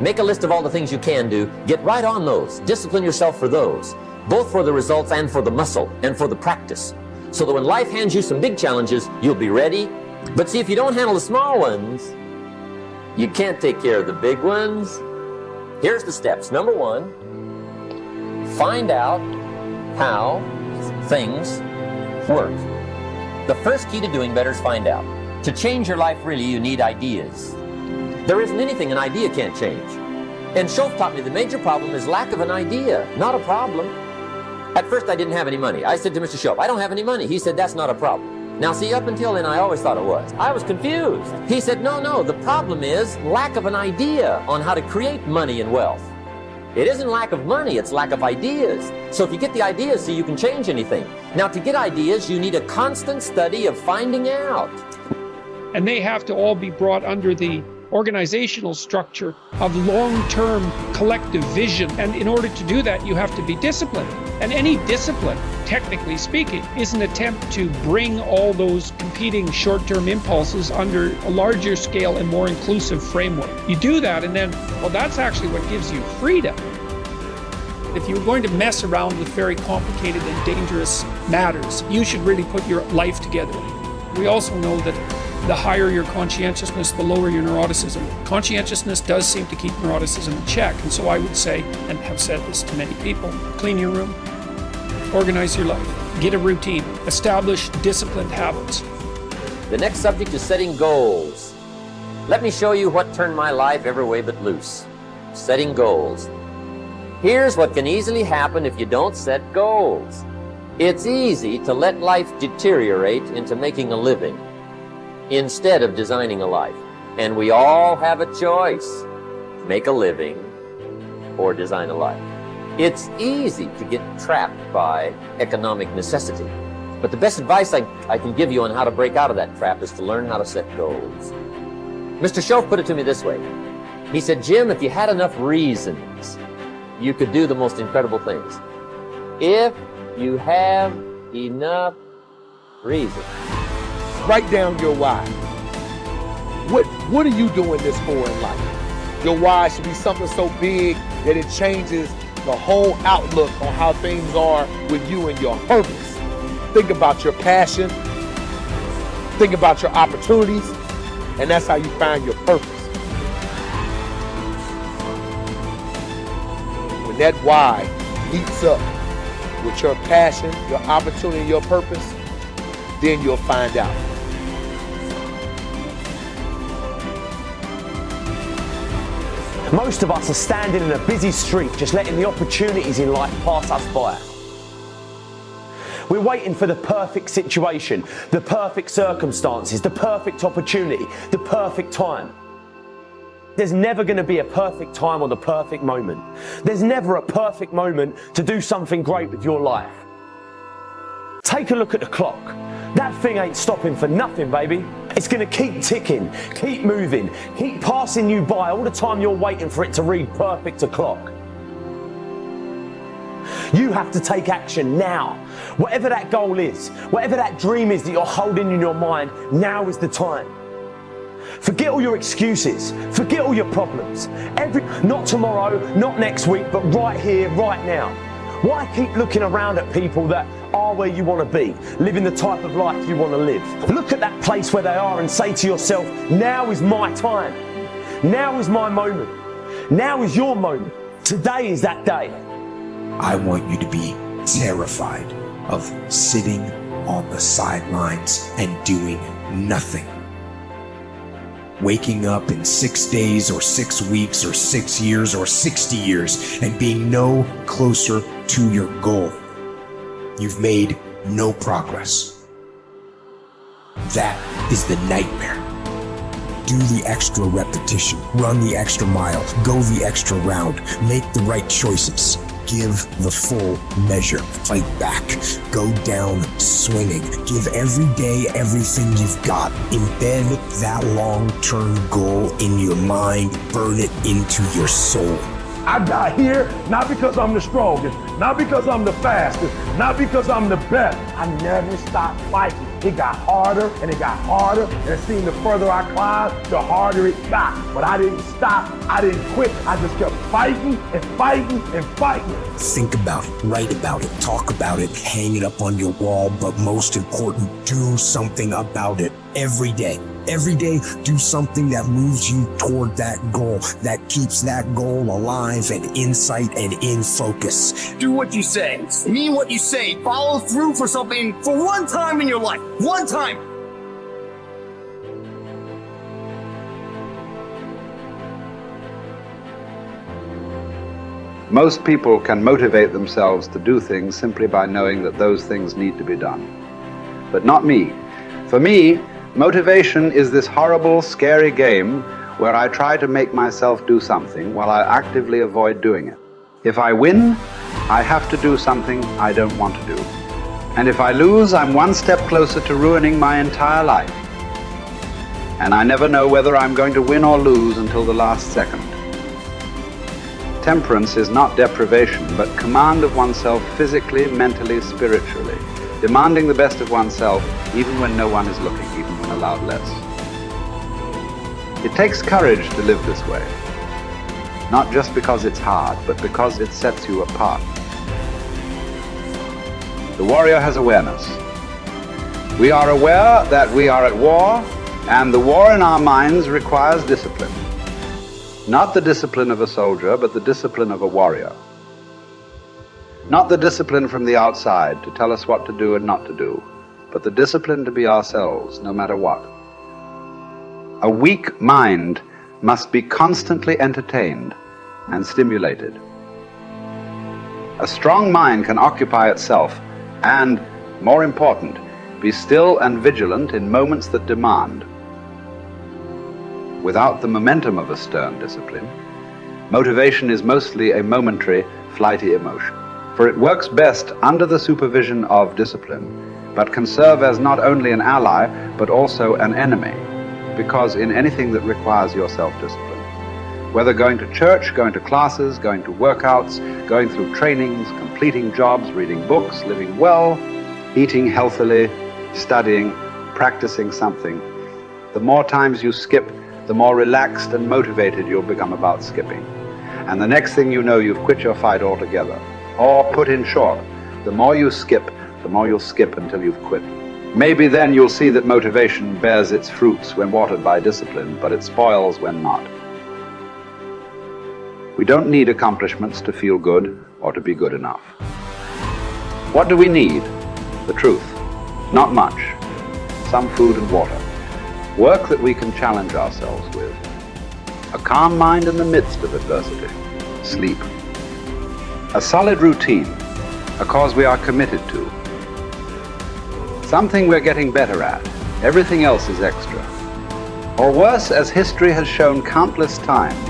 Make a list of all the things you can do. Get right on those. Discipline yourself for those, both for the results and for the muscle and for the practice, so that when life hands you some big challenges, you'll be ready. But see, if you don't handle the small ones, you can't take care of the big ones. Here's the steps. Number one, find out how things work. The first key to doing better is find out. To change your life, really, you need ideas. There isn't anything an idea can't change. And Schoaf taught me the major problem is lack of an idea, not a problem. At first, I didn't have any money. I said to Mr. Schoaf, I don't have any money. He said, that's not a problem. Now, see, up until then, I always thought it was. I was confused. He said, no, the problem is lack of an idea on how to create money and wealth. It isn't lack of money, it's lack of ideas. So if you get the ideas, see, you can change anything. Now, to get ideas, you need a constant study of finding out. And they have to all be brought under the organizational structure of long-term collective vision. And in order to do that, you have to be disciplined. And any discipline, technically speaking, is an attempt to bring all those competing short-term impulses under a larger scale and more inclusive framework. You do that, and then, well, that's actually what gives you freedom. If you're going to mess around with very complicated and dangerous matters, you should really put your life together. We also know that the higher your conscientiousness, the lower your neuroticism. Conscientiousness does seem to keep neuroticism in check, and so I would say, and have said this to many people, clean your room, organize your life, get a routine, establish disciplined habits. The next subject is setting goals. Let me show you what turned my life every way but loose. Setting goals. Here's what can easily happen if you don't set goals. It's easy to let life deteriorate into making a living instead of designing a life. And we all have a choice. Make a living or design a life. It's easy to get trapped by economic necessity. But the best advice I can give you on how to break out of that trap is to learn how to set goals. Mr. Schoaf put it to me this way. He said, Jim, if you had enough reasons, you could do the most incredible things. If you have enough reasons. Write down your why. What are you doing this for in life? Your why should be something so big that it changes the whole outlook on how things are with you and your purpose. Think about your passion. Think about your opportunities. And that's how you find your purpose. When that why meets up with your passion, your opportunity, and your purpose, then you'll find out. Most of us are standing in a busy street, just letting the opportunities in life pass us by. We're waiting for the perfect situation, the perfect circumstances, the perfect opportunity, the perfect time. There's never going to be a perfect time or the perfect moment. There's never a perfect moment to do something great with your life. Take a look at the clock. That thing ain't stopping for nothing, baby. It's going to keep ticking, keep moving, keep passing you by all the time you're waiting for it to read perfect o'clock. You have to take action now. Whatever that goal is, whatever that dream is that you're holding in your mind, now is the time. Forget all your excuses. Forget all your problems. Not tomorrow, not next week, but right here, right now. Why keep looking around at people that are where you want to be, living the type of life you want to live? Look at that place where they are and say to yourself, now is my time. Now is my moment. Now is your moment. Today is that day. I want you to be terrified of sitting on the sidelines and doing nothing. Waking up in 6 days or 6 weeks or 6 years or 60 years and being no closer to your goal. You've made no progress. That is the nightmare. Do the extra repetition, run the extra mile, go the extra round, make the right choices. Give the full measure, fight back, go down swinging, give every day everything you've got, embed that long-term goal in your mind, burn it into your soul. I got here not because I'm the strongest, not because I'm the fastest, not because I'm the best. I never stopped fighting. It got harder and it got harder, and it seemed the further I climbed, the harder it got. But I didn't stop, I didn't quit. I just kept fighting and fighting and fighting. Think about it, write about it, talk about it, hang it up on your wall, but most important, do something about it every day. Every day, do something that moves you toward that goal, that keeps that goal alive and in sight and in focus. Do what you say, mean what you say, follow through for something for one time in your life. One time. Most people can motivate themselves to do things simply by knowing that those things need to be done. But not me. For me, motivation is this horrible, scary game where I try to make myself do something while I actively avoid doing it. If I win, I have to do something I don't want to do. And if I lose, I'm one step closer to ruining my entire life. And I never know whether I'm going to win or lose until the last second. Temperance is not deprivation, but command of oneself physically, mentally, spiritually. Demanding the best of oneself, even when no one is looking, even when allowed less. It takes courage to live this way. Not just because it's hard, but because it sets you apart. The warrior has awareness. We are aware that we are at war, and the war in our minds requires discipline. Not the discipline of a soldier, but the discipline of a warrior. Not the discipline from the outside to tell us what to do and not to do, but the discipline to be ourselves, no matter what. A weak mind must be constantly entertained and stimulated. A strong mind can occupy itself and, more important, be still and vigilant in moments that demand. Without the momentum of a stern discipline, motivation is mostly a momentary, flighty emotion. For it works best under the supervision of discipline, but can serve as not only an ally, but also an enemy, because in anything that requires your self-discipline, whether going to church, going to classes, going to workouts, going through trainings, completing jobs, reading books, living well, eating healthily, studying, practicing something, the more times you skip, the more relaxed and motivated you'll become about skipping. And the next thing you know, you've quit your fight altogether. Or put in short, the more you skip, the more you'll skip until you've quit. Maybe then you'll see that motivation bears its fruits when watered by discipline, but it spoils when not. We don't need accomplishments to feel good or to be good enough. What do we need? The truth. Not much. Some food and water. Work that we can challenge ourselves with. A calm mind in the midst of adversity. Sleep. A solid routine. A cause we are committed to. Something we're getting better at. Everything else is extra. Or worse, as history has shown countless times,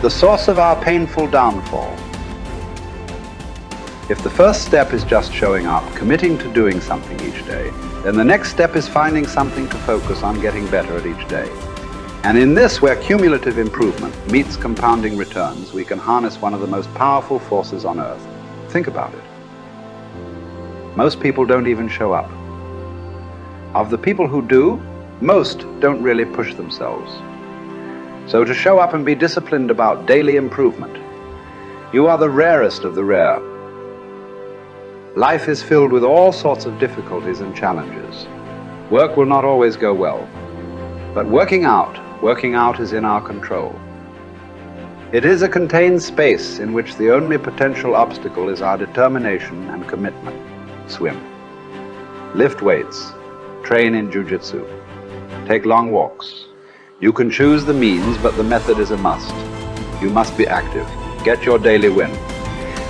the source of our painful downfall. If the first step is just showing up, committing to doing something each day, then the next step is finding something to focus on getting better at each day. And in this, where cumulative improvement meets compounding returns, we can harness one of the most powerful forces on earth. Think about it. Most people don't even show up. Of the people who do, most don't really push themselves. So to show up and be disciplined about daily improvement, you are the rarest of the rare. Life is filled with all sorts of difficulties and challenges. Work will not always go well. But working out is in our control. It is a contained space in which the only potential obstacle is our determination and commitment. Swim. Lift weights. Train in jiu-jitsu. Take long walks. You can choose the means, but the method is a must. You must be active. Get your daily win.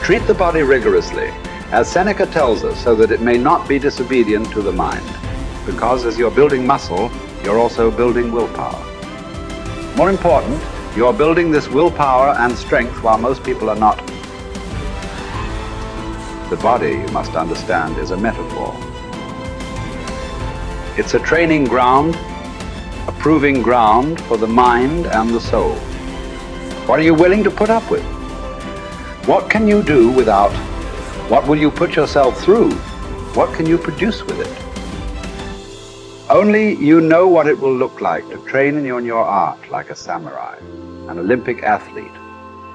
Treat the body rigorously, as Seneca tells us, so that it may not be disobedient to the mind. Because as you're building muscle, you're also building willpower. More important, you're building this willpower and strength while most people are not. The body, you must understand, is a metaphor. It's a training ground, a proving ground for the mind and the soul. What are you willing to put up with? What can you do without? What will you put yourself through? What can you produce with it? Only you know what it will look like to train in your art like a samurai, an Olympic athlete,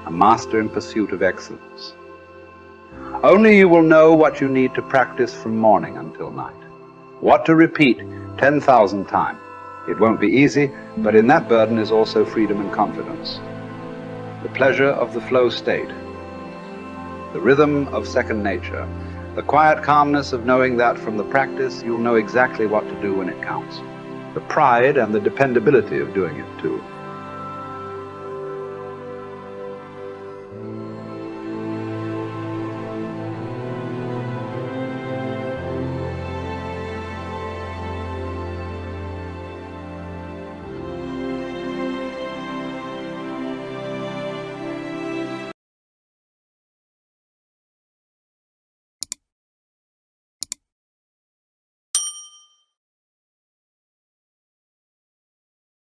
a master in pursuit of excellence. Only you will know what you need to practice from morning until night, what to repeat 10,000 times. It won't be easy, but in that burden is also freedom and confidence. The pleasure of the flow state, the rhythm of second nature, the quiet calmness of knowing that from the practice you'll know exactly what to do when it counts, the pride and the dependability of doing it too.